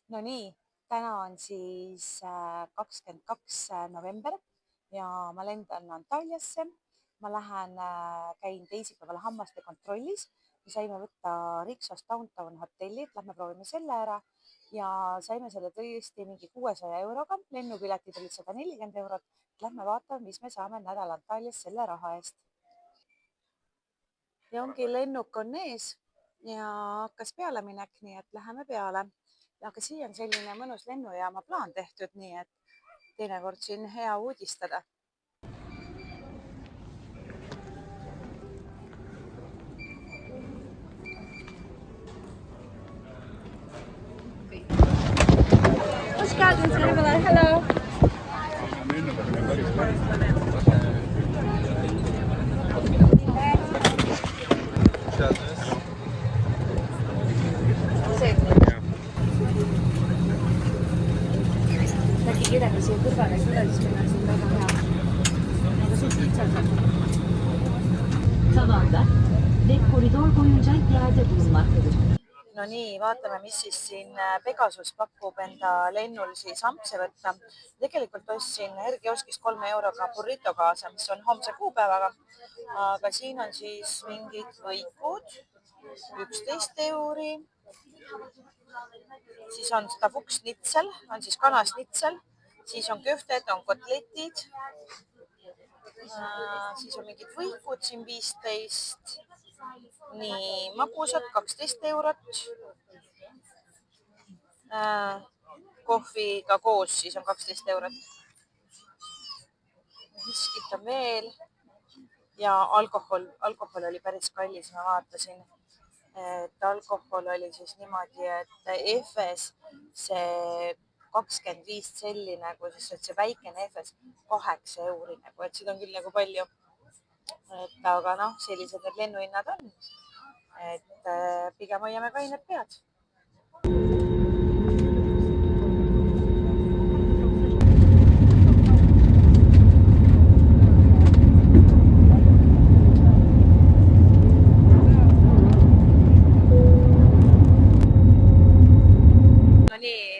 No nii, täna on siis 22. november ja ma lendan Antalyasse. Ma lähen, käin teisipäeval hammaste kontrollis. Me saime võtta Rixos Downtown hotelli, et lähme proovime selle ära ja saime selle tõesti mingi 600 euroga. Lennupiletid olid 140 eurot. Lähme vaatame, mis me saame nädal Antalyas selle raha eest. Ja ongi lennuk on ees ja hakkas pealeminek, nii et läheme peale. Aga siia on selline mõnus lennujaama plaan tehtud, nii et teinekord siin hea uudistada. Hello. Äkki kedagi siia kõrvale ei tule, siis meil on siin väga hea. Aga suht kitsas on. Tavanda. Koridor boyunca iade bulunmaktadır. No nii, vaatame, mis siis siin Pegasus pakub enda lennul siis ampse võtta. Tegelikult ostsin R-kioskis 3 euroga burrito kaasa, mis on homse kuupäevaga. Aga siin on siis mingid võikud, 11 euri. Siis on tavuksnitsel, on siis kanasnitsel. Siis on köfted, on kotletid. Siis on mingid võikud siin 15. Nii, magusad 12 eurot. Kohviga koos siis on 12 eurot. Miskit on veel. Ja alkohol oli päris kallis, ma vaatasin. Et alkohol oli siis niimoodi, et Efes see 25 selli nagu, siis see väikene Efes 8 euri nagu, et seda on küll nagu palju. Aga noh, sellised need lennuhinnad on. Et pigem hoiame kained pead.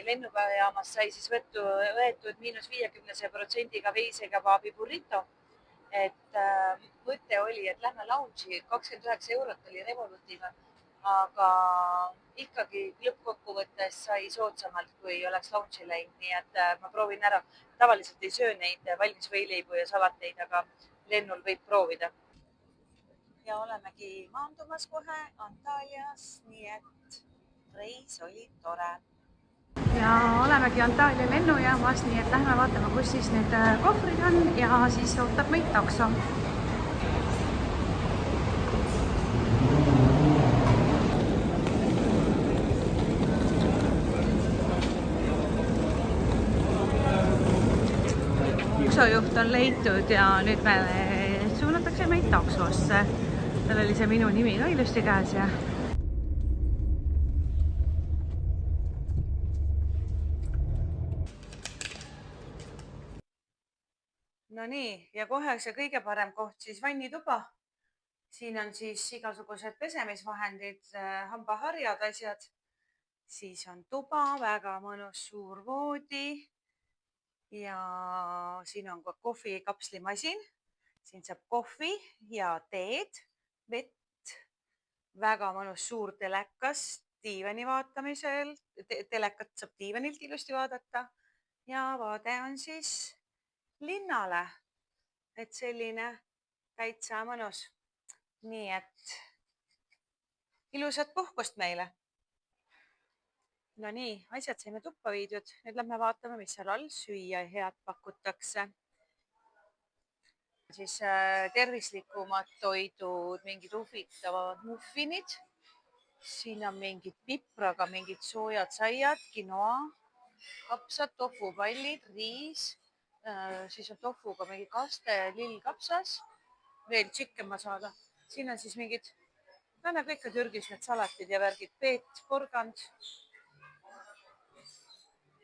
Lennujaamas sai siis võetud -50% veisekebaabi burrito. Et mõte oli, et lähme lounge'i, 29 eurot oli Revolutiga, aga ikkagi lõppkokkuvõttes sai soodsamalt, kui oleks lounge'i läinud, nii et ma proovin ära. Tavaliselt ei söö neid valmis võileibu ja salateid, aga lennul võib proovida. Ja olemegi maandumas kohe Antalyas, nii et reis oli tore. Ja olemegi Antalya lennujaamas, nii et lähme vaatame, kus siis need kohvrid on ja siis ootab meid takso. Taksojuht on leitud ja nüüd me suunatakse meid taksosse. Tal oli see minu nimi ka ilusti käes ja no nii, ja kohe see kõige parem koht siis vannituba. Siin on siis igasugused pesemisvahendid, hambaharjad, asjad. Siis on tuba, väga mõnus suur voodi. Ja siin on ka kohvikapslimasin. Siin saab kohvi ja teed, vett. Väga mõnus suur telekas diivani vaatamisel. Telekat saab diivanilt ilusti vaadata. Ja vaade on siis linnale, et selline täitsa mõnus. Nii et ilusat puhkust meile. No nii, asjad saime tuppa viidud. Nüüd lähme vaatame, mis seal all süüa head pakutakse. Siis tervislikumad toidud, mingid huvitavad muffinid. Siin on mingid pipraga, mingid soojad saiad, quinoa, kapsad, tofupallid, riis. Siis on tofuga mingi kaste, lillkapsas, veel chicken masala. Siin on siis mingid, no nagu ikka Türgis need salatid ja värgid, peet, porgand.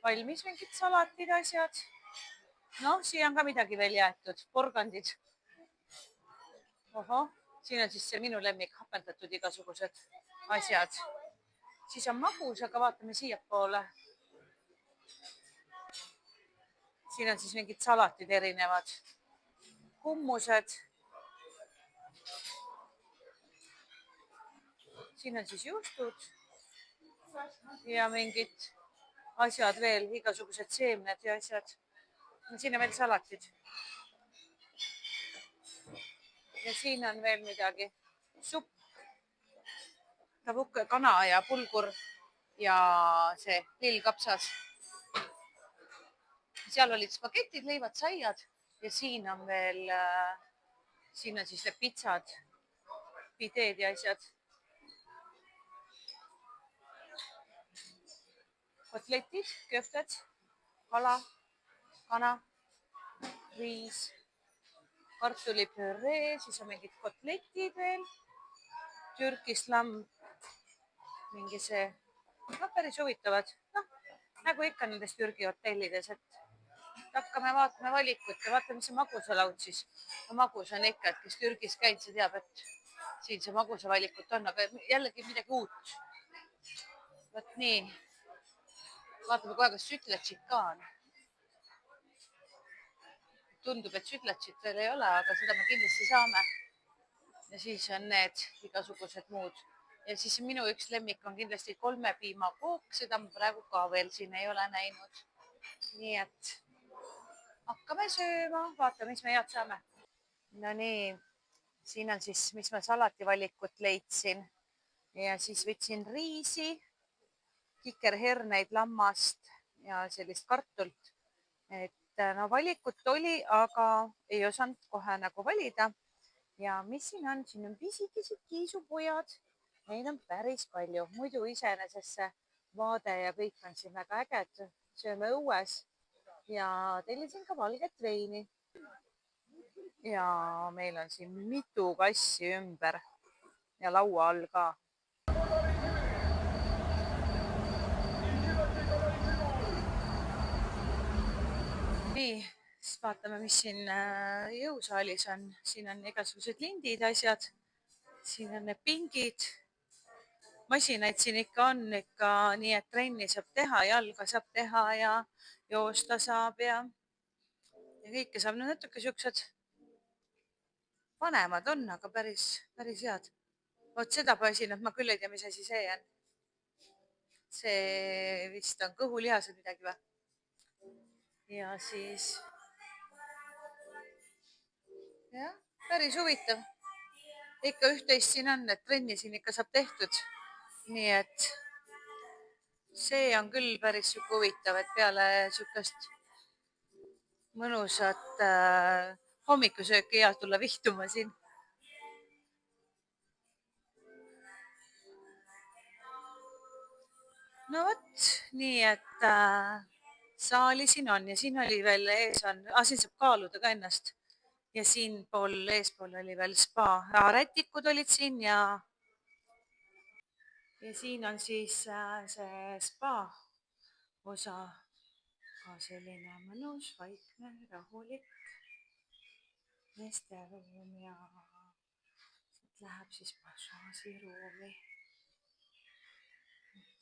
Valmis mingid salatid, asjad. No, siia on ka midagi veel jäetud, porgandid. Oho, siin on siis see minu lemmik, hapendatud igasugused asjad. Siis on magus, aga vaatame siia poole. siin on siis mingid salatid erinevad, hummused. siin on siis juustud ja mingid asjad veel, igasugused seemned ja asjad. Siin on veel salatid. Ja siin on veel midagi. Supp, tavuk, kana ja pulgur ja see lillkapsas. Seal olid spagetid, leivad, saiad ja siin on veel, siin on siis need pitsad, pideed ja asjad. Kotletid, köfted, kala, kana, riis, kartulipüree, siis on mingid kotletid veel, türkis lamb, mingi see, päris huvitavad. Nagu ikka nendes Türgi hotellides, et hakkame vaatame valikut ja vaatame, mis see magusalaud siis. Magus on ikka, et kes Türgis käinud, see teab, et siin see magusa valikut on, aga jällegi midagi uut. Vot nii. Vaatame kohe, kas sütletšid ka on. Tundub, et sütletšid veel ei ole, aga seda me kindlasti saame. Ja siis on need igasugused muud. Ja siis minu üks lemmik on kindlasti 3 piimakook, seda ma praegu ka veel siin ei ole näinud. Nii et hakkame sööma, vaatame, mis me head saame. No nii, siin on siis, mis ma salativalikut leidsin. Ja siis võtsin riisi, kikerherneid, lammast ja sellist kartult. Et no valikut oli, aga ei osanud kohe nagu valida. Ja mis siin on? Siin on pisikesed kiisupojad. Neid on päris palju. Muidu iseenesest see vaade ja kõik on siin väga äge, et sööme õues. Ja tellisin ka valget veini. Ja meil on siin mitu kassi ümber ja laua all ka. Nii, siis vaatame, mis siin jõusaalis on. Siin on igasugused lindid, asjad. Siin on need pingid. Masinaid siin ikka on ikka nii, et trenni saab teha, jalga saab teha ja joosta saab ja kõike saab. No natuke siuksed vanemad on, aga päris head. Vot seda masinat ma küll ei tea, mis asi see on. See vist on kõhulihased midagi või? Ja siis, jah, päris huvitav. Ikka üht-teist siin on, et trenni siin ikka saab tehtud. Nii et see on küll päris huvitav, et peale sükast mõnusat hommikusööki hea tulla vihtuma siin. No vot, nii et saali siin on ja siin oli veel ees on, siin saab kaaluda ka ennast. Ja siinpool eespool oli veel spa. Rätikud olid siin ja siin on siis see spa osa ka selline mõnus, vaikne, rahulik meesteruum ja siit läheb siis massaažiruumi.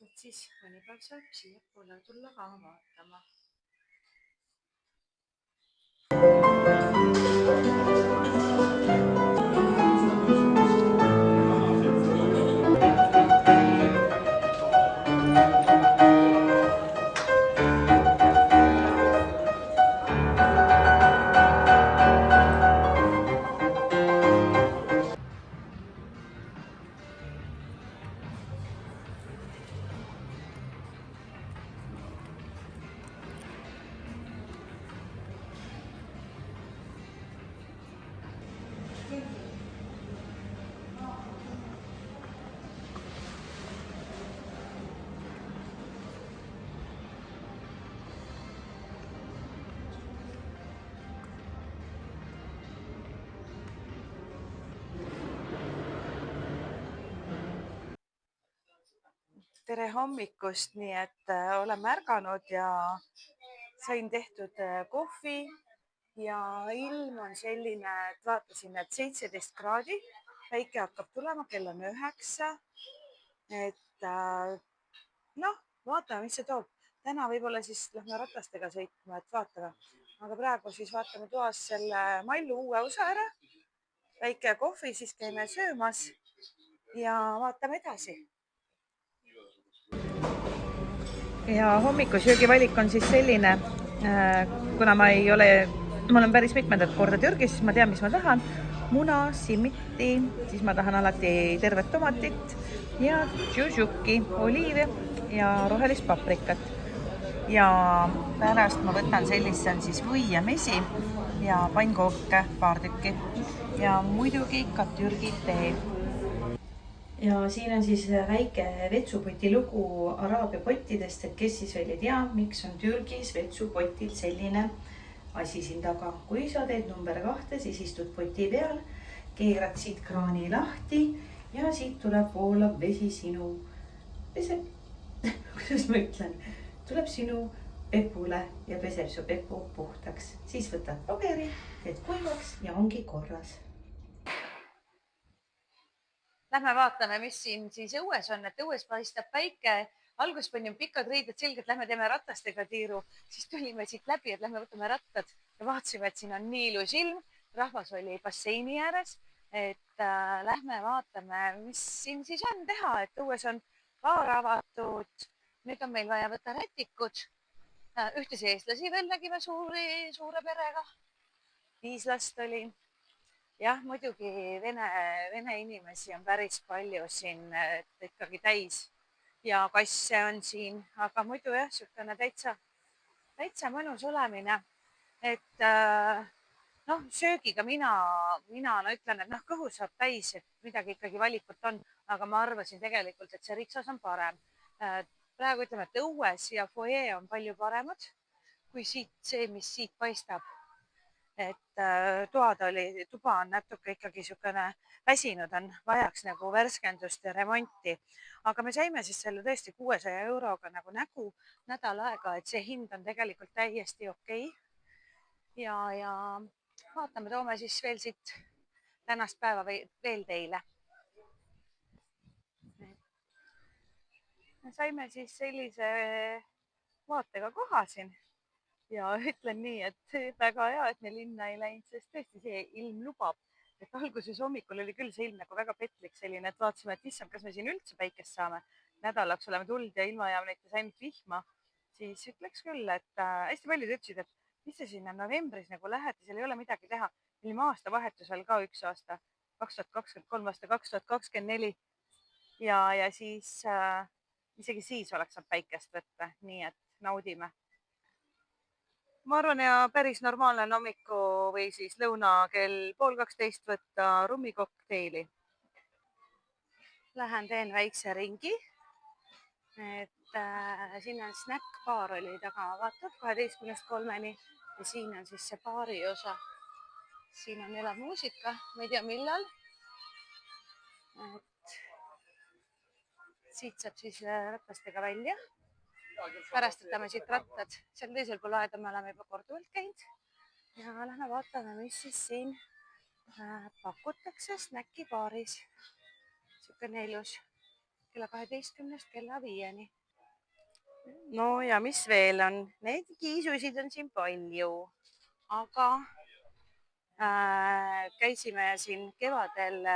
Et siis mõni päev saab siia poole tulla ka vaatama. Tere hommikust, nii et olen märganud ja sain tehtud kohvi ja ilm on selline, et vaatasin, et 17 kraadi, päike hakkab tulema, kell on 9. Et noh, vaatame, mis see toob. täna võib-olla siis lähme ratastega sõitma, et vaatame. Aga praegu siis vaatame toas selle Mallu uue osa ära. Väike kohvi, siis käime söömas ja vaatame edasi. Ja hommikusöögivalik on siis selline, kuna ma olen päris mitmendat korda Türgis, siis ma tean, mis ma tahan. Muna, simmitti, siis ma tahan alati tervet tomatit ja džužuki, oliivi ja rohelist paprikat. Ja pärast ma võtan sellist, see on siis või ja mesi ja pannkooke paar tükki ja muidugi ka Türgi tee. Ja siin on siis väike vetsupoti lugu Araabia pottidest, et kes siis veel ei tea, miks on Türgis vetsupotid selline asi siin taga. Kui sa teed number 2, siis istud poti peal, keerad siit kraani lahti ja siit tuleb voolav vesi sinu kuidas ma ütlen, tuleb sinu pepule ja peseb su pepu puhtaks. Siis võtad paberi, teed kuivaks ja ongi korras. Lähme vaatame, mis siin siis õues on, et õues paistab päike. Alguses panime pikad riided selgelt, lähme teeme ratastega tiiru. Siis tulime siit läbi, et lähme võtame rattad ja vaatasime, et siin on nii ilus ilm. Rahvas oli basseini ääres, et lähme vaatame, mis siin siis on teha, et õues on baar avatud. Nüüd on meil vaja võtta rätikud. Ühtesi eestlasi veel nägime suure perega. 5 last oli. Jah, muidugi vene inimesi on päris palju siin ikkagi täis ja kasse on siin, aga muidu jah, sükene täitsa mõnus olemine. Et söögiga mina ütlen, et kõhu saab täis, et midagi ikkagi valikut on, aga ma arvasin tegelikult, et see Rixos on parem. Praegu ütleme, et õues ja foyer on palju paremad kui see, mis siit paistab. Et tuba on natuke ikkagi sükene väsinud, on vajaks nagu värskendust ja remonti. Aga me saime siis selle tõesti 600 euroga nagu nägu nädal aega, et see hind on tegelikult täiesti okei. Ja vaatame, toome siis veel siit tänast päeva veel teile. Me saime siis sellise vaatega koha siin. Ja ütlen nii, et väga hea, et me linna ei läinud, sest tõesti see ilm lubab. Et alguses hommikul oli küll see ilm nagu väga petlik selline, et vaatasime, et issand, kas me siin üldse päikest saame. Nädalaks oleme tuld ja ilmajäämnetes ainult vihma. Siis ütleks küll, et hästi paljud ütlesid, et mis sa sinna novembris nagu lähed ja seal ei ole midagi teha. Ilma aasta vahetusel ka üks aasta, 2023 aasta 2024. Ja siis isegi siis oleks saanud päikest võtta, nii et naudime. Ma arvan, ja päris normaalne on hommiku või siis lõuna kell 11:30 võtta rummikokteili. Lähen teen väikse ringi. Et siin on snackbaar oli taga, vaatad 12:03 ja siin on siis see baari osa. Siin on elab muusika, ma ei tea millal. Et siit saab siis ratastega välja. Pärast võtame siit rattad. Seal teisel pool aeda me oleme juba korduvalt käinud. Ja lähme vaatame, mis siis siin pakutakse snäkkibaaris. Sükene ilus. Kella 12 kella 5. No ja mis veel on? Neid kiisusid on siin palju. Aga käisime siin kevadel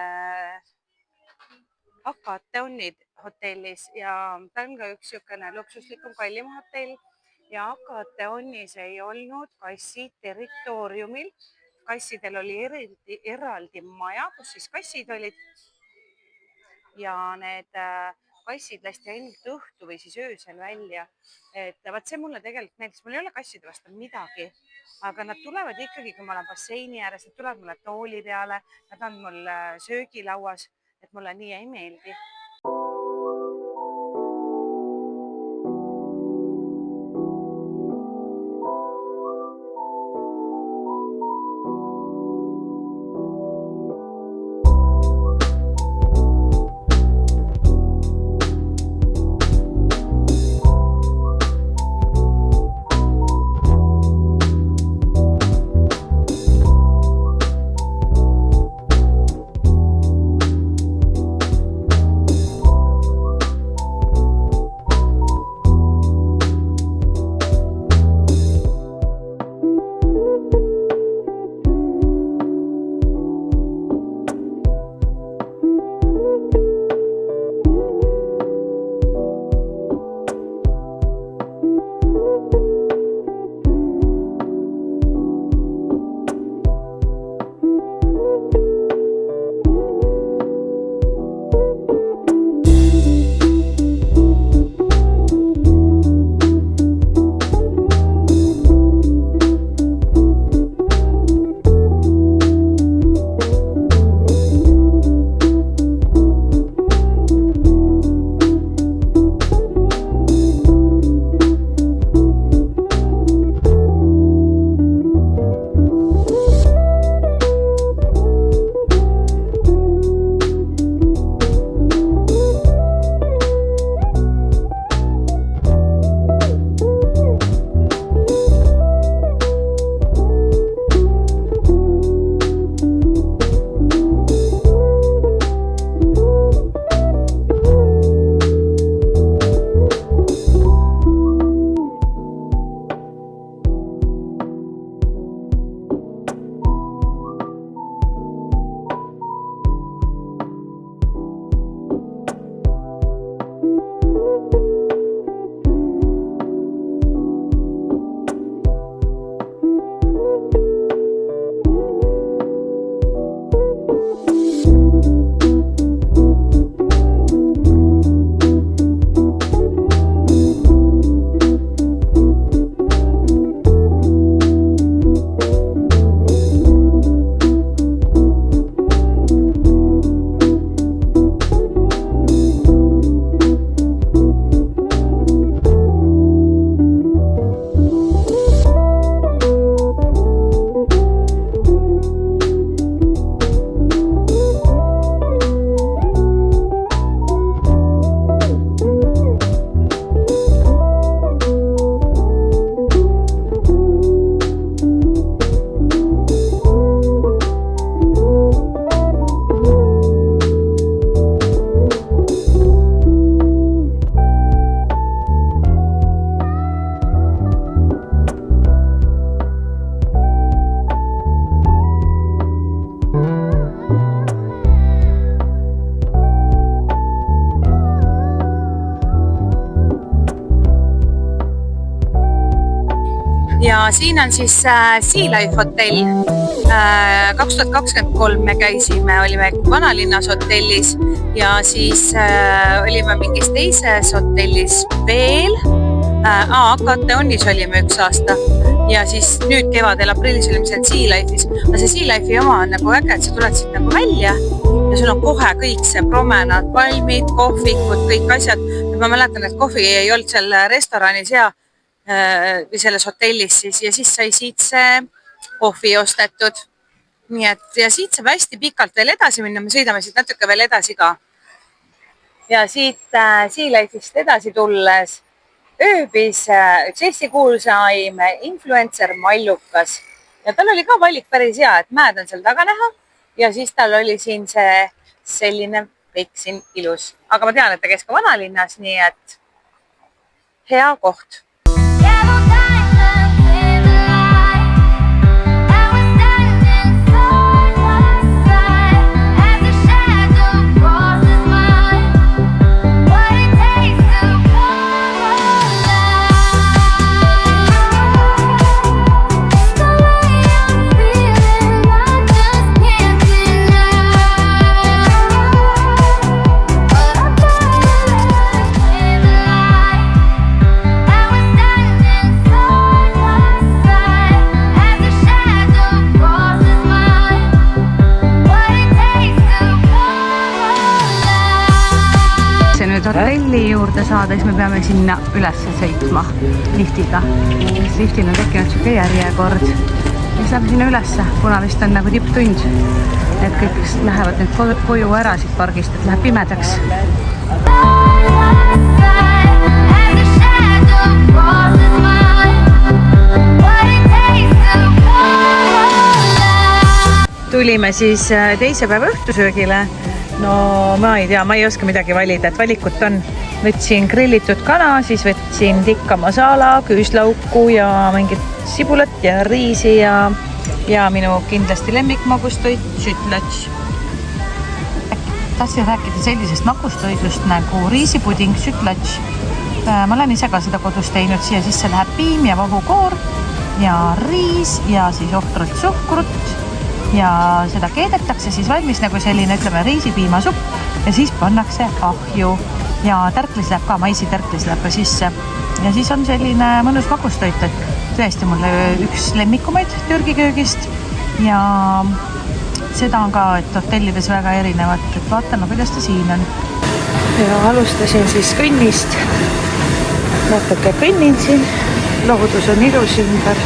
Akateonid hotellis ja ta on ka üks sükene luksuslikum kallim hotell ja Akateonis ei olnud kassid territooriumil. Kassidel oli eraldi maja, kus siis kassid olid ja need kassid lasti ainult õhtu või siis öösel välja. Et vaat see mulle tegelikult meeldis, mul ei ole kasside vastu midagi, aga nad tulevad ikkagi, kui ma olen basseini ääres, nad tulevad mulle tooli peale, nad on mul söögilauas. Et mulle nii ei meeldi. ja siin on siis Sea Life hotell. 2023 me käisime, olime vanalinnas hotellis ja siis olime mingis teises hotellis veel. Akateonis olime 1 aasta ja siis nüüd kevadel aprillis olime seal Sea Life'is. Aga see Sea Life'i oma on nagu äge, et sa tuled siit nagu välja ja sul on kohe kõik see promenaad, palmid, kohvikud, kõik asjad. Ma mäletan, et kohvi ei olnud seal restoranis või selles hotellis siis ja siis sai siit see kohvi ostetud. Nii et ja siit saab hästi pikalt veel edasi minna, me sõidame siit natuke veel edasi ka. Ja siit Sea Life'ist edasi tulles ööbis Jessi kuulsaim influencer Mallukas ja tal oli ka valik päris hea, et mäed on seal taga näha ja siis tal oli siin see selline kõik siin ilus. Aga ma tean, et ta käis ka vanalinnas, nii et hea koht. Hotelli juurde saada, siis me peame sinna üles sõitma liftiga. Liftil on tekkinud siuke järjekord. Siis läheme sinna ülesse, kuna vist on nagu tipptund. Et kõik lähevad nüüd koju ära siit pargist, et läheb pimedaks. Tulime siis teise päeva õhtusöögile. No ma ei tea, ma ei oska midagi valida, et valikut on. Võtsin grillitud kana, siis võtsin tikka masala, küüslauku ja mingit sibulat ja riisi ja minu kindlasti lemmikmagustoit sütlats. Tahtsin rääkida sellisest magustoidust nagu riisipuding sütlats. Ma olen ise ka seda kodus teinud, siia sisse läheb piim ja vahukoor ja riis ja siis ohtralt suhkrut. Ja seda keedetakse siis valmis nagu selline, ütleme, riisipiimasupp ja siis pannakse ahju ja tärklis läheb ka, maisitärklis läheb ka sisse ja siis on selline mõnus magustoit, et tõesti mulle üks lemmikumaid Türgi köögist ja seda on ka, et hotellides väga erinevat, et vaatame, kuidas ta siin on. Ja alustasin siis kõnnist, natuke kõnnin siin, loodus on ilus ümber.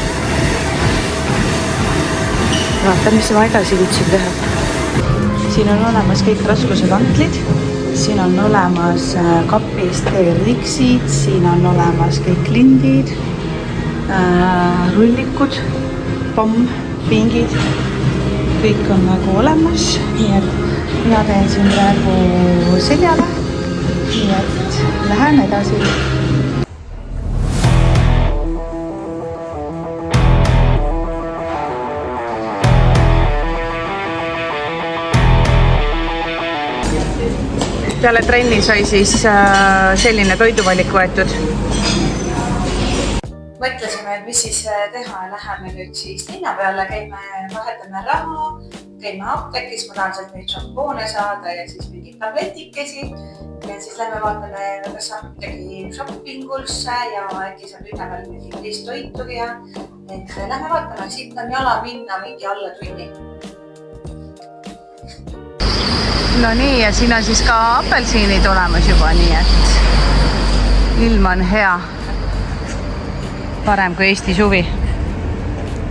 Vaata, mis ma edasi viitsin teha. Siin on olemas kõik raskuse kantlid. Siin on olemas kapist riksid. Siin on olemas kõik lindid, rullikud, pomm, pingid. Kõik on nagu olemas. Nii et mina teen siin praegu seljale. Nii et lähen edasi. Peale trenni sai siis selline toiduvalik võetud. Mõtlesime, et mis siis teha ja läheme nüüd siis linna peale, käime, vahetame raha, käime apteekis, ma tahan sealt neid šampoone saada ja siis mingid tabletikesi ja siis lähme vaatame, kas saab midagi shoppingulsse ja äkki saab üleval mingit toitu ja et lähme vaatame, siit on jala minna mingi alla tunni. No nii, ja siin on siis ka apelsiinid olemas juba, nii et ilm on hea. Parem kui Eesti suvi.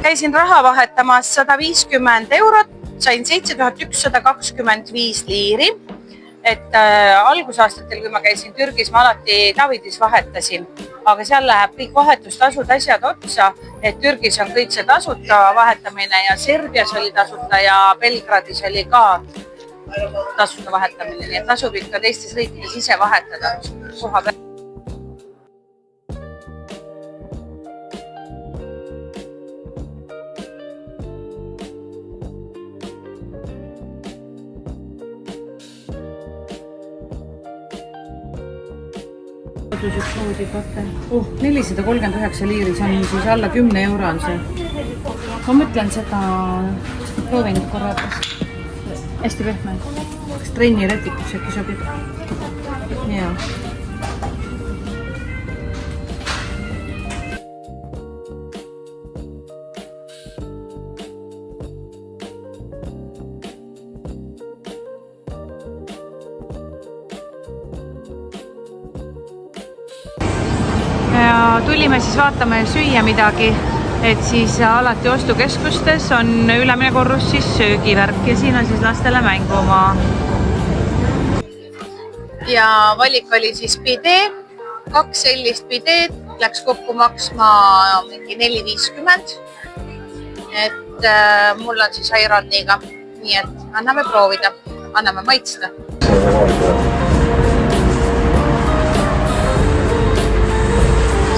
Käisin raha vahetamas 150 €, sain 7125 liiri. Et algusaastatel, kui ma käisin Türgis, ma alati Davidis vahetasin. Aga seal läheb kõik vahetustasud asjad otsa, et Türgis on kõik see tasuta vahetamine ja Serbias oli tasuta ja Belgradis oli ka tasuta vahetamine, nii et tasub ikka teistes riikides ise vahetada koha peal. Kodus üks voodikate. 439 liiri, see on siis alla 10 euro on see. Ma mõtlen seda, proovin korra. Hästi pehme. Kas trenni rätikuks äkki sobib? Jaa. Ja tulime siis vaatama ja süüa midagi, et siis alati ostukeskustes on ülemine korrus siis söögivärk ja siin on siis lastele mängumaa. Ja valik oli siis bidee, 2 sellist bideed, läks kokku maksma mingi 4,50. Et mul on siis Ironniga, nii et anname proovida, anname maitsta.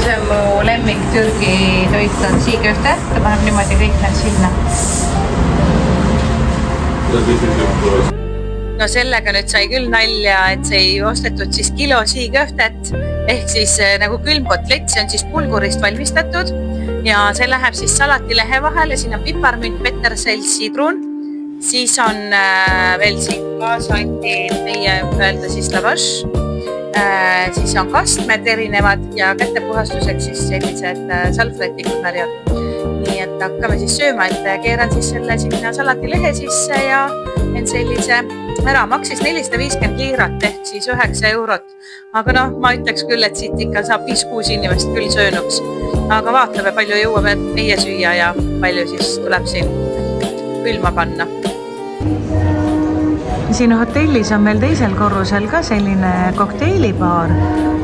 See on mu lemmik Türgi toit on siiköfte, ta paneb niimoodi kõik need sinna. No sellega nüüd sai küll nalja, et see ei ostetud siis kilo siiköftet ehk siis nagu külmkotlett, see on siis pulgurist valmistatud ja see läheb siis salatilehe vahele, siin on piparmünt, petersell, sidrun, siis on veel siin kaasa anti meie öelda siis lavash. Siis on kastmed erinevad ja kätepuhastuseks siis sellised salvrätikud märjad. Nii et hakkame siis sööma, et keeran siis selle sinna salatilehe sisse ja en sellise ära maksis 450 liirat ehk siis 9 eurot. Aga noh, ma ütleks küll, et siit ikka saab 5-6 inimest küll söönuks. Aga vaatame, palju jõuame meie süüa ja palju siis tuleb siin külma panna. Siin hotellis on meil teisel korrusel ka selline kokteilibaar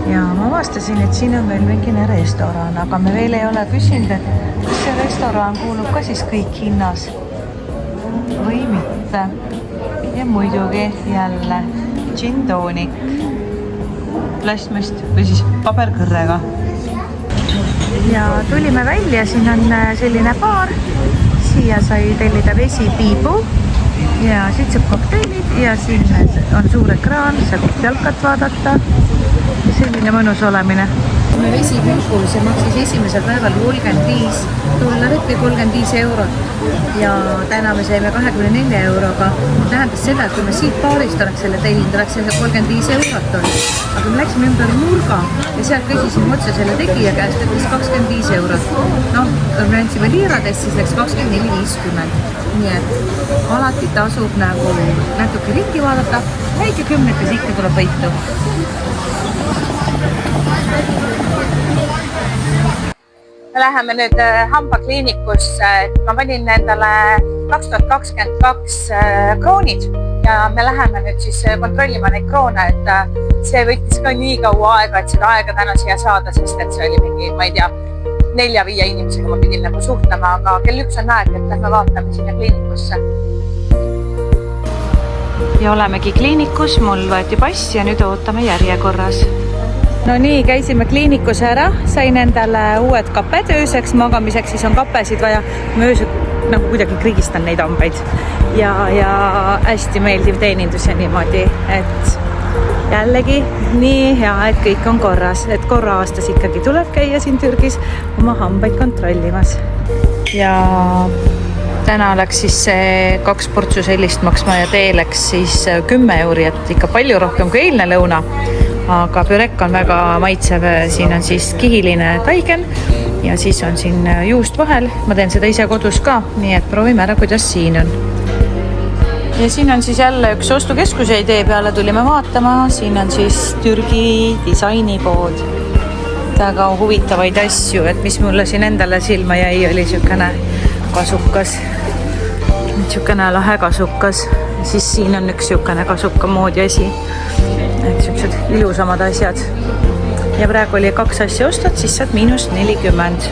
ja ma avastasin, et siin on veel mingine restoran, aga me veel ei ole küsinud, et kas see restoran kuulub ka siis kõik hinnas või mitte. Ja muidugi jälle gin tonic, plastmist või siis paberkõrrega. Ja tulime välja, siin on selline baar, siia sai tellida vesi piibu. Ja siit saab kokteilid ja siin on suur ekraan, saab jalkat vaadata. Selline mõnus olemine. Me vesipiibu, see maksis esimesel päeval $35 või 35 eurot. Ja täna me saime 24 euroga. Tähendas seda, et kui me siit baarist oleks selle tellinud, oleks see 35 eurot olnud. Aga me läksime ümber nurga ja sealt küsisime otse selle tegija käest, et mis 25 eurot. Noh, kui me andsime liiradest, siis läks 24,50. Nii et alati tasub nagu natuke rikki vaadata, väike kümnetes ikka tuleb võitu. Me läheme nüüd hambakliinikusse, ma panin endale 2022 kroonid ja me läheme nüüd siis kontrollima neid kroone, et see võttis ka nii kaua aega, et seda aega täna siia saada, sest et see oli mingi, ma ei tea, 4-5 inimesega ma pidin nagu suhtlema, aga kell 1 on aeg, et lähme vaatame sinna kliinikusse. Ja olemegi kliinikus, mul võeti pass ja nüüd ootame järjekorras. No nii, käisime kliinikus ära, sain endale uued kaped ööseks magamiseks, siis on kapesid vaja. Ma öösel nagu kuidagi kriigistan neid hambaid ja hästi meeldiv teenindus ja niimoodi, et jällegi nii hea, et kõik on korras, et korra aastas ikkagi tuleb käia siin Türgis oma hambaid kontrollimas. Ja täna läks siis see 2 portsu sellist maksma ja tee läks siis 10 euri, et ikka palju rohkem kui eilne lõuna. Aga pürek on väga maitsev, siin on siis kihiline taigen ja siis on siin juust vahel. Ma teen seda ise kodus ka, nii et proovime ära, kuidas siin on. Ja siin on siis jälle üks ostukeskus ja idee peale tulime vaatama. Siin on siis Türgi disainipood. Väga huvitavaid asju, et mis mulle siin endale silma jäi, oli siukene kasukas. Siukene lahe kasukas. Siis siin on üks siukene kasuka moodi asi. Et siuksed ilusamad asjad. Ja praegu oli 2 asja ostad, siis saad -40.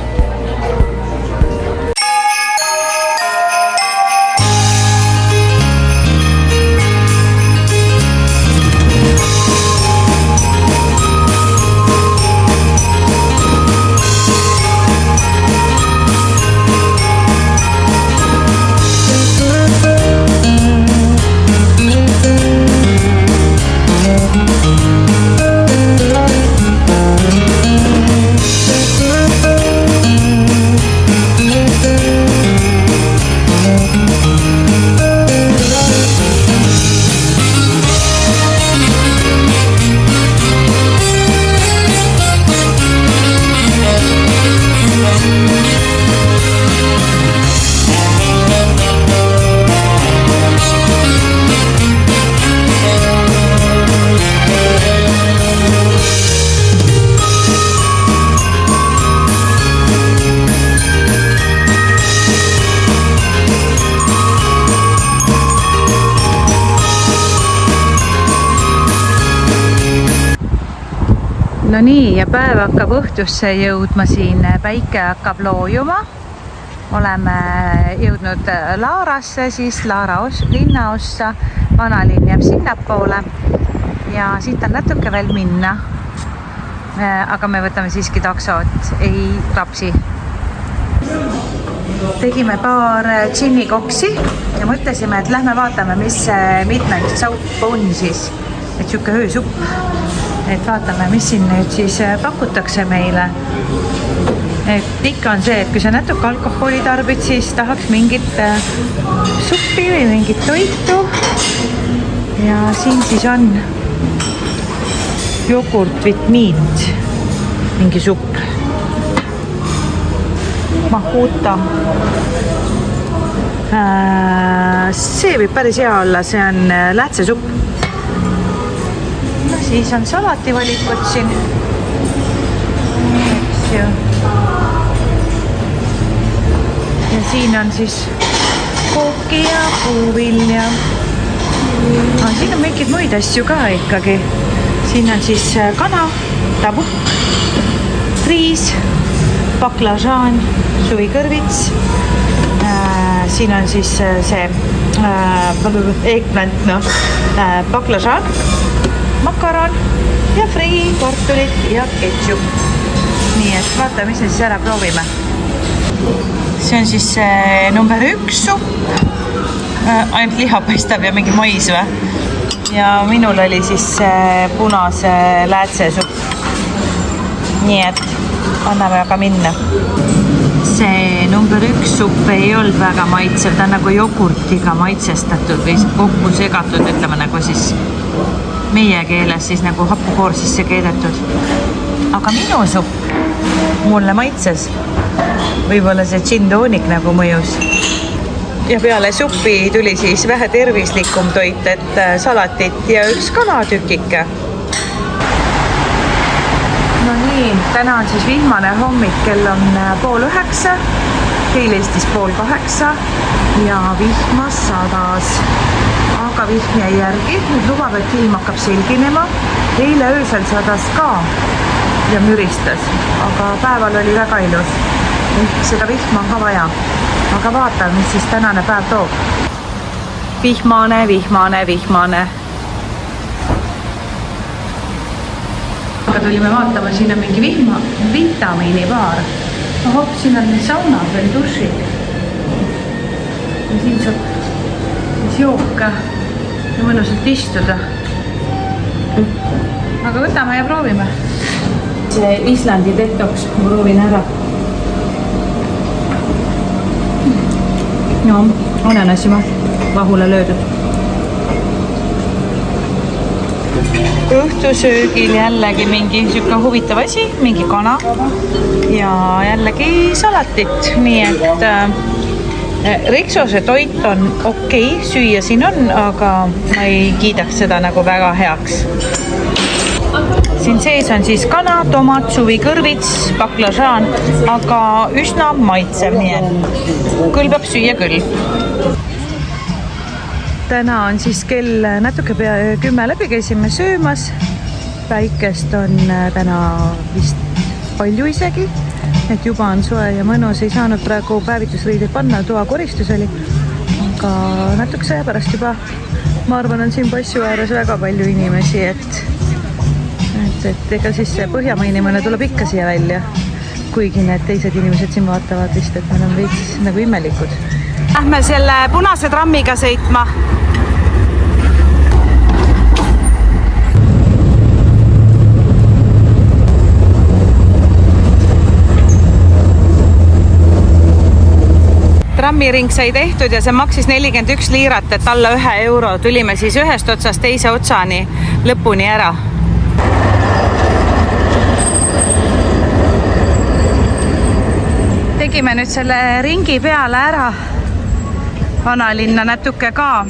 No nii, ja päev hakkab õhtusse jõudma siin, päike hakkab loojuma. Oleme jõudnud Laarasse, siis Laara linnaossa, vanalinn jääb sinnapoole ja siit on natuke veel minna. Aga me võtame siiski taksot, ei rapsi. Tegime paar džinnikoksi ja mõtlesime, et lähme vaatame, mis midnight soup on siis, et siuke öösupp. Et vaatame, mis siin nüüd siis pakutakse meile. Et ikka on see, et kui sa natuke alkoholi tarbid, siis tahaks mingit suppi või mingit toitu. Ja siin siis on jogurt with meat, mingi supp. Mahuta. See võib päris hea olla, see on lähtsesupp. Siis on salativalikut siin. Eks ju. Ja siin on siis kooki ja puuvilja. Siin on mingeid muid asju ka ikkagi. Siin on siis kana, tabuk, riis, baklažaan, suvikõrvits. Siin on siis see eggplant, baklažaan, makaron ja frii, kartulid ja ketšup. Nii, et vaatame, mis me siis ära proovime. See on siis number 1 supp. Ainult liha paistab ja mingi mais või? Ja minul oli siis punase läätse supp. Nii, et anname aga minna. See number 1 supp ei olnud väga maitsev. Ta on nagu jogurtiga maitsestatud või kokku segatud, ütleme nagu siis meie keeles siis nagu happukoor sisse keedetud. Aga minu supp mulle maitses. Võib-olla see džinn-toonik nagu mõjus. Ja peale suppi tuli siis vähe tervislikum toit, et salatit ja üks kanatükike. No nii, täna on siis vihmane hommik, kell on 7:30, teil Eestis 7:30 ja vihmas sadas. Aga vihm jäi järgi, nüüd lubab, et ilm hakkab selginema. Eile öösel sadas ka ja müristas, aga päeval oli väga ilus. Seda vihma on ka vaja. Aga vaatame, mis siis tänane päev toob. Vihmane, vihmane, vihmane. Aga tulime vaatama, siin on mingi vitamiinibaar. Hopp, siin on saunad veel dušid. Ja siin saab jooka ja mõnusalt istuda. Aga võtame ja proovime. See Islandi detox, ma proovin ära. No, ananasima vahule löödud. Õhtusöögil jällegi mingi siuke huvitav asi, mingi kana ja jällegi salatit. Nii et Riksose toit on okei, süüa siin on, aga ma ei kiidaks seda nagu väga heaks. Siin sees on siis kana, tomat, suvikõrvits, baklažaan, aga üsna maitsev, nii et kõlbab süüa küll. Täna on siis kell natuke pea 10 läbi, käisime söömas. Päikest on täna vist palju isegi, et juba on soe ja mõnus. Ei saanud praegu päevitusriideid panna, toakoristus oli, aga natuke aja pärast juba, ma arvan, on siin passu ääres väga palju inimesi, et ega siis see Põhjamaa inimene tuleb ikka siia välja, kuigi need teised inimesed siin vaatavad vist, et nad on veits nagu imelikud. Lähme selle punase trammiga sõitma. Trammiring sai tehtud ja see maksis 41 liirat, et alla 1 euro. Tulime siis ühest otsast teise otsani lõpuni ära. Tegime nüüd selle ringi peale ära. Vanalinna natuke ka.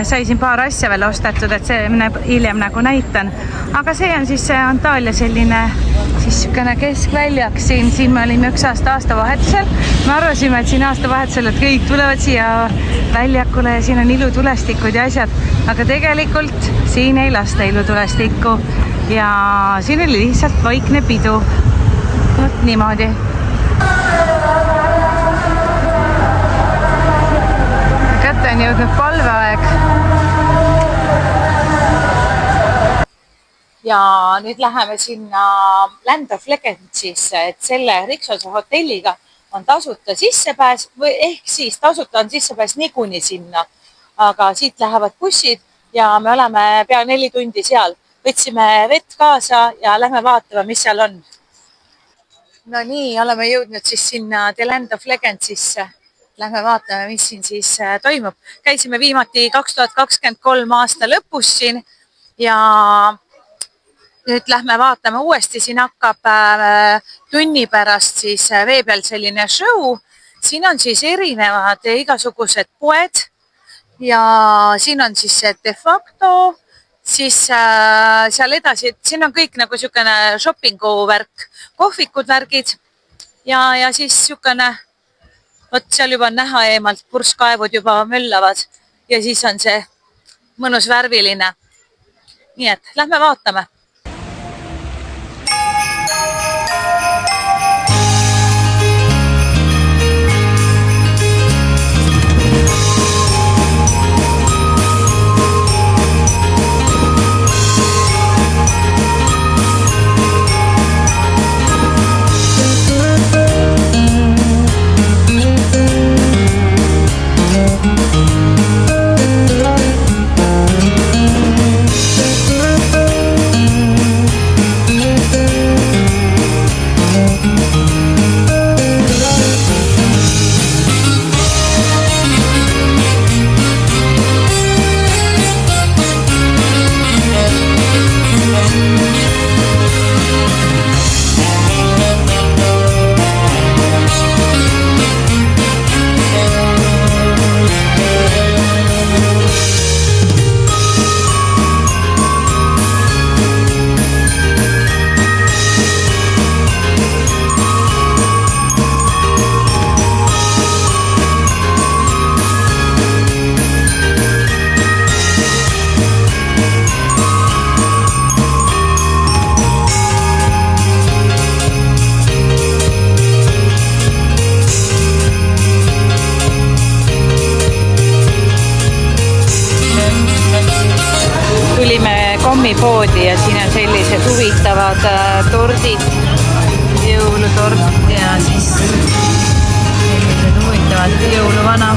Sai siin paar asja veel ostetud, et see hiljem nagu näitan. Aga see on siis see Antalya selline siis sükene keskväljak. Siin me olime üks aastavahetusel. Me arvasime, et siin aastavahetusel, et kõik tulevad siia väljakule ja siin on ilutulestikud ja asjad. Aga tegelikult siin ei lasta ilutulestikku ja siin oli lihtsalt vaikne pidu. Vot niimoodi. Kätte on jõudnud palveaeg. Ja nüüd läheme sinna Land of Legendsisse, et selle Rixose hotelliga on tasuta sissepääs või ehk siis tasuta on sissepääs niikuinii sinna. Aga siit lähevad bussid ja me oleme pea 4 tundi seal. Võtsime vett kaasa ja lähme vaatama, mis seal on. No nii, oleme jõudnud siis sinna The Land of Legendsisse. Lähme vaatame, mis siin siis toimub. Käisime viimati 2023 aasta lõpus siin ja nüüd lähme vaatame uuesti. Siin hakkab tunni pärast siis vee peal selline show. Siin on siis erinevad igasugused poed ja siin on siis see de facto. Siis seal edasi, et siin on kõik nagu niisugune shoppingu värk, kohvikud värgid ja siis niisugune, vot seal juba on näha eemalt, purskkaevud juba möllavad ja siis on see mõnus värviline. Nii et lähme vaatame. Kommipoodi ja siin on sellised huvitavad tordid, jõulutort ja siis sellised huvitavad jõuluvana.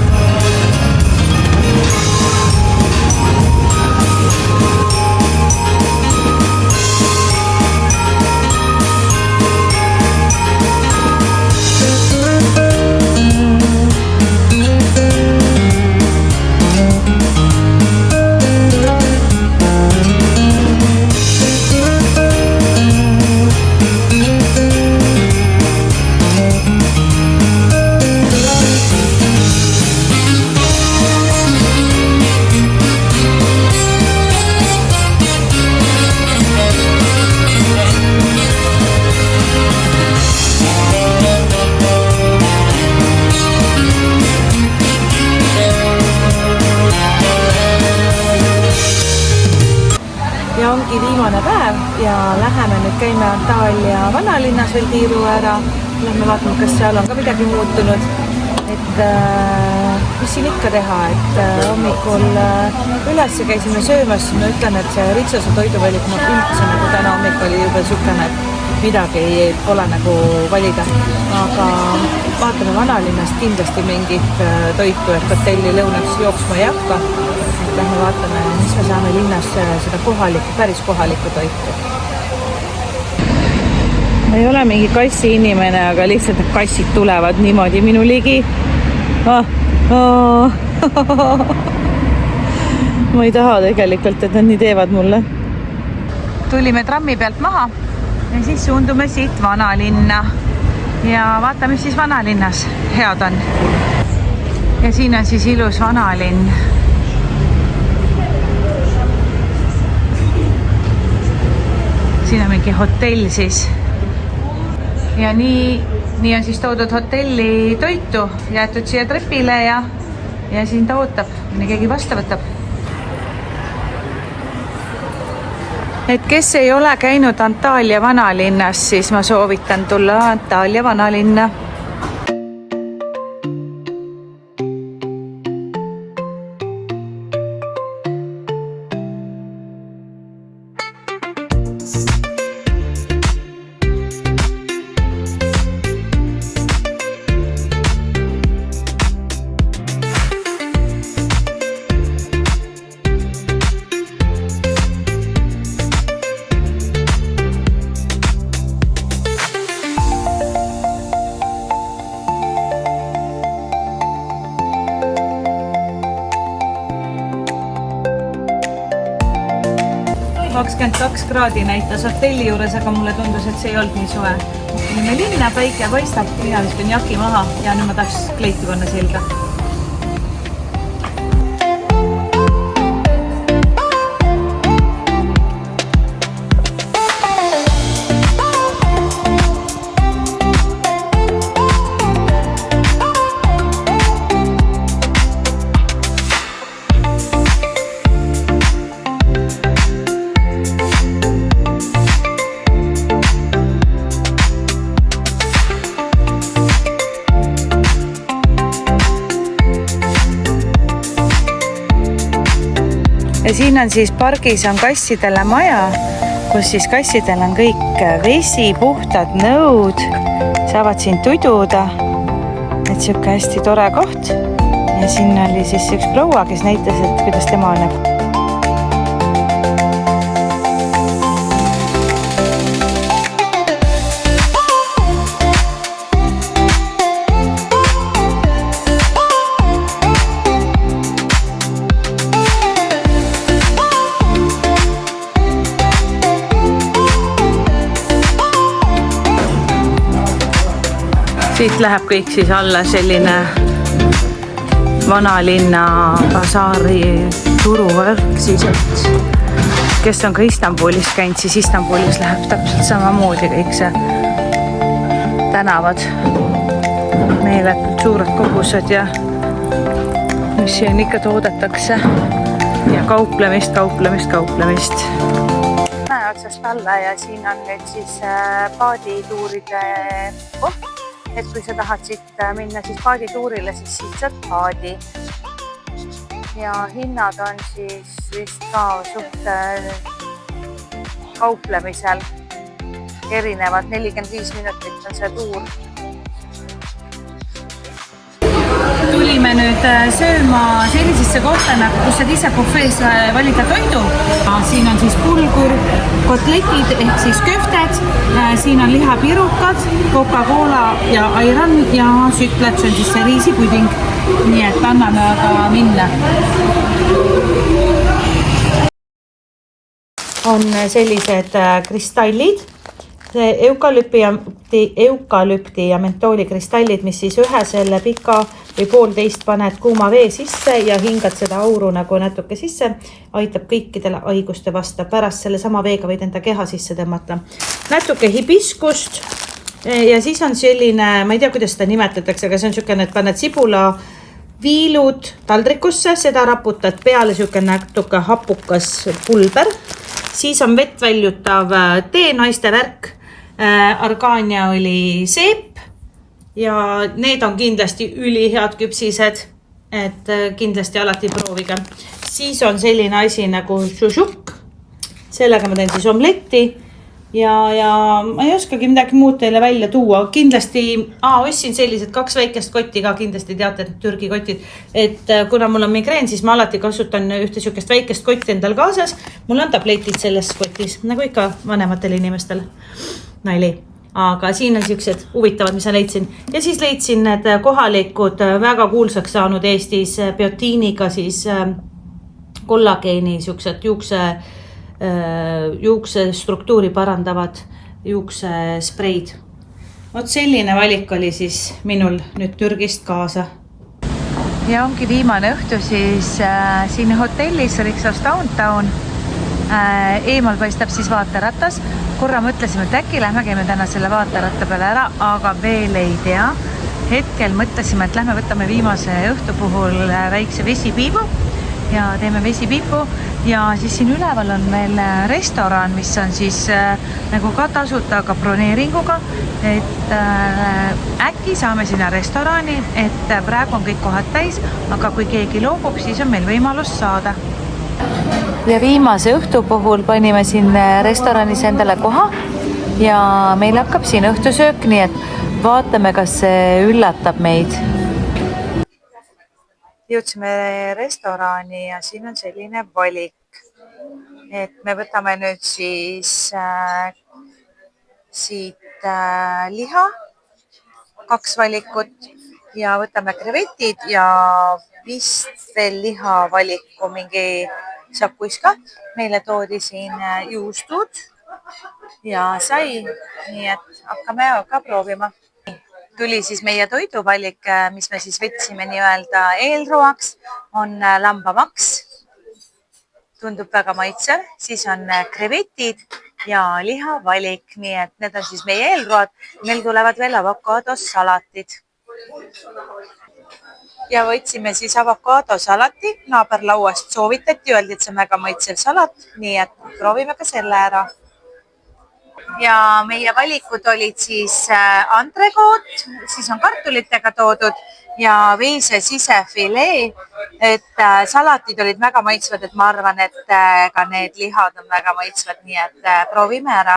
Ja ongi viimane päev ja läheme nüüd käime Antalya vanalinnas veel tiiru ära. Lähme vaatame, kas seal on ka midagi muutunud. Et mis siin ikka teha, et hommikul üles käisime söömas. Ma ütlen, et see Rixose toiduvalik üldse nagu täna hommik oli juba niisugune, et midagi pole nagu valida. Aga vaatame vanalinnast kindlasti mingit toitu, et hotelli lõunaks jooksma ei hakka. Lähme vaatame, mis me saame linnas seda päris kohalikku toitu. Ma ei ole mingi kassi inimene, aga lihtsalt need kassid tulevad niimoodi minu ligi. Ma ei taha tegelikult, et nad nii teevad mulle. Tulime trammi pealt maha ja siis suundume siit vanalinna. Ja vaatame, mis siis vanalinnas head on. Ja siin on siis ilus vanalinn. Siin on mingi hotell siis. Ja nii on siis toodud hotelli toitu, jäetud siia trepile ja siin ta ootab, nii keegi vastu võtab. Et kes ei ole käinud Antalya vanalinnas, siis ma soovitan tulla Antalya vanalinna. ...22 kraadi näitas hotelli juures, aga mulle tundus, et see ei olnud nii suve. Tulime linna, päike paistab, mina viskan jaki maha ja nüüd ma tahaks kleiti panna selga. Ja siin on siis pargis on kassidele maja, kus siis kassidel on kõik vesi, puhtad nõud, saavad siin tududa. Et siuke hästi tore koht. Ja siin oli siis üks proua, kes näitas, et kuidas tema on. Siit läheb kõik siis alla selline vanalinna basaari turuvõrk siis, et kes on ka Istanbulis käinud, siis Istanbulis läheb täpselt samamoodi kõik see tänavad, meeletult suured kogused ja mis siin ikka toodetakse ja kauplemist. Näe otsast alla ja siin on nüüd siis paadituuride koht. Et kui sa tahad siit minna siis paadituurile, siis siit saad paadi. Ja hinnad on siis vist ka suht kauplemisel erinevad. 45 minutit on see tuur. Tulime nüüd sööma sellisesse kohta, kus saad ise bufees valida toidu. Siin on siis pulgur, kotletid ehk siis köfted, siin on lihapirukad, Coca-Cola ja ayran ja sütlet, see on siis see riisipuding. Nii et anname aga minna. On sellised kristallid. Eukalüpti ja mentooli kristallid, mis siis ühe selle pika või 1,5 paned kuuma vee sisse ja hingad seda auru nagu natuke sisse, aitab kõikidele haiguste vastu. Pärast selle sama veega võid enda keha sisse tõmmata. Natuke hibiskust ja siis on selline, ma ei tea, kuidas seda nimetatakse, aga see on selline, et paned sibula viilud taldrikusse, seda raputad peale selline natuke hapukas pulber. Siis on vett väljutav tee, naiste värk, argaania oli seep ja need on kindlasti ülihead küpsised, et kindlasti alati proovige. Siis on selline asi nagu šušuk, sellega ma teen siis omletti ja ma ei oskagi midagi muud teile välja tuua. Kindlasti, ostsin sellised 2 väikest kotti ka, kindlasti teate, et Türgi kotid, et kuna mul on migreen, siis ma alati kasutan ühte sükest väikest kotti endal kaasas. Mul on tabletid selles kotis, nagu ikka vanematel inimestel. Naili. Aga siin on siuksed huvitavad, mis ma leidsin. Ja siis leidsin need kohalikud väga kuulsaks saanud Eestis biotiiniga siis kollageeni siuksed juukse struktuuri parandavad juuksespreid. Vot selline valik oli siis minul nüüd Türgist kaasa. Ja ongi viimane õhtu siis siin hotellis Rixos Downtown. Eemal paistab siis vaateratas. Korra mõtlesime, et äkki lähme käime täna selle vaateratta peale ära, aga veel ei tea. Hetkel mõtlesime, et lähme võtame viimase õhtu puhul väikse vesipiibu ja teeme vesipiibu ja siis siin üleval on veel restoran, mis on siis nagu ka tasuta, aga broneeringuga, et äkki saame sinna restorani, et praegu on kõik kohad täis, aga kui keegi loobub, siis on meil võimalus saada. Ja viimase õhtu puhul panime siin restoranis endale koha ja meil hakkab siin õhtusöök, nii et vaatame, kas see üllatab meid. Jõudsime restorani ja siin on selline valik, et me võtame nüüd siis siit liha, 2 valikut ja võtame krevetid ja vist veel liha valiku mingi šapuška. Meile toodi siin juustud ja sai, nii et hakkame ka proovima. Tuli siis meie toiduvalik, mis me siis võtsime nii-öelda eelroaks, on lambamaks. Tundub väga maitsev, siis on krevetid ja lihavalik, nii et need on siis meie eelroad. Meil tulevad veel avokaadosalatid. Ja võtsime siis avokaadosalati, naaberlauast soovitati, öeldi, et see on väga maitsev salat, nii et proovime ka selle ära. Ja meie valikud olid siis antrekoot, siis on kartulitega toodud ja veise sisefilee, et salatid olid väga maitsvad, et ma arvan, et ka need lihad on väga maitsvad, nii et proovime ära.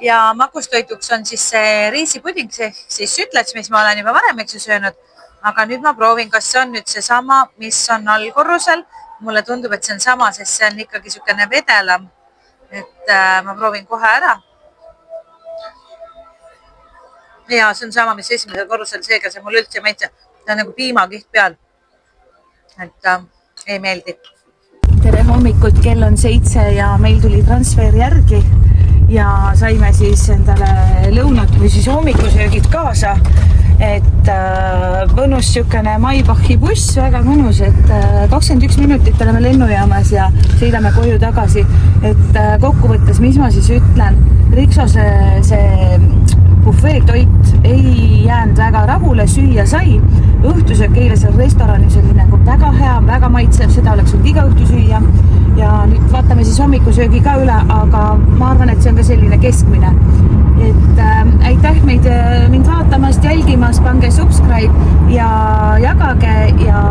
Ja magustoituks on siis see riisipuding, siis sütlets, mis ma olen juba varem söönud, aga nüüd ma proovin, kas see on nüüd see sama, mis on allkorrusel. Mulle tundub, et see on sama, sest see on ikkagi niisugune vedelam, et ma proovin kohe ära. Ja see on sama, mis esimesel korrusel, seega see mulle üldse maitse. Ta on nagu piimakiht peal. Et ei meeldi. Tere hommikut, kell on 7 ja meil tuli transfer järgi ja saime siis endale lõunat või siis hommikusöögid kaasa. Et mõnus niisugune Maybachi buss, väga mõnus, et 21 minutit oleme lennujaamas ja sõidame koju tagasi. Et kokkuvõttes, mis ma siis ütlen, Riksos see bufeetoit ei jäänud väga rahule, süüa sai. Õhtusöök eile seal restoranis oli nagu väga hea, väga maitsev, seda oleks võinud iga õhtu süüa. Ja nüüd vaatame siis hommikusöögi ka üle, aga ma arvan, et see on ka selline keskmine. Et aitäh mind vaatamast, jälgimast, pange subscribe ja jagage ja